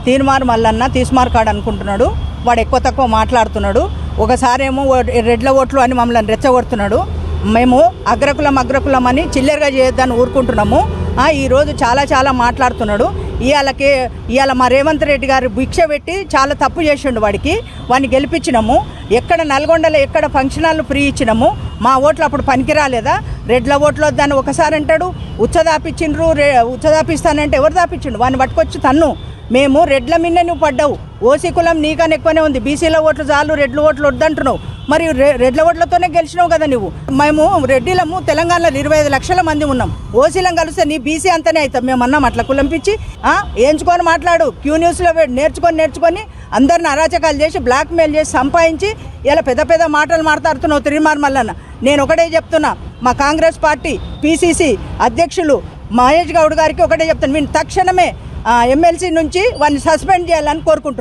తీర్మార్ మల్లన్న తీస్మార్కాడు అనుకుంటున్నాడు. వాడు ఎక్కువ తక్కువ మాట్లాడుతున్నాడు. ఒకసారేమో రెడ్ల ఓట్లు అని మమ్మల్ని రెచ్చగొడుతున్నాడు. మేము అగ్రకులం అని చిల్లరగా చేయొద్దని ఊరుకుంటున్నాము. ఈరోజు చాలా మాట్లాడుతున్నాడు. ఇవాళ మా రేవంత్ రెడ్డి గారు భిక్ష పెట్టి చాలా తప్పు చేసిండు. వాడిని గెలిపించినాము. ఎక్కడ నల్గొండలో ఎక్కడ ఫంక్షన్ హాల్ ఫ్రీ ఇచ్చినాము. మా ఓట్లు అప్పుడు పనికిరాలేదా? రెడ్ల ఓట్లు వద్దని ఒకసారి అంటాడు. ఉచ్చదాపిచ్చిండ్రు, ఉచ్చదాపిస్తానంటే ఎవరు దాపించిండు? వాడిని పట్టుకొచ్చి తన్ను. మేము రెడ్ల మిన్నే నువ్వు పడ్డావు. ఓసీ కులం నీకన్నా ఎక్కువనే ఉంది. బీసీల ఓట్లు చాలు, రెడ్ల ఓట్లు వద్దంటున్నావు. మరి రెడ్ల ఓట్లతోనే గెలిచినావు కదా నువ్వు. మేము రెడ్డిలము తెలంగాణలో 25 లక్షల మంది ఉన్నాం. ఓసీలను కలిస్తే నీ బీసీ అంతనే అవుతాం. మేము అన్నాం అట్లా కులం పిచ్చి ఎంచుకొని మాట్లాడు. క్యూ న్యూస్లో నేర్చుకొని అందరిని అరాచకాలు చేసి బ్లాక్మెయిల్ చేసి సంపాదించి ఇలా పెద్ద మాటలు మాట్లాడుతున్నావు తీర్మార్ మల్లన్న. నేను ఒకటే చెప్తున్నా, మా కాంగ్రెస్ పార్టీ పిసిసి అధ్యక్షులు మహేష్ గౌడ్ గారికి ఒకటే చెప్తాను, వీళ్ళు తక్షణమే ఎమ్మెల్సీ నుంచి వాడిని సస్పెండ్ చేయాలని కోరుకుంటున్నాను.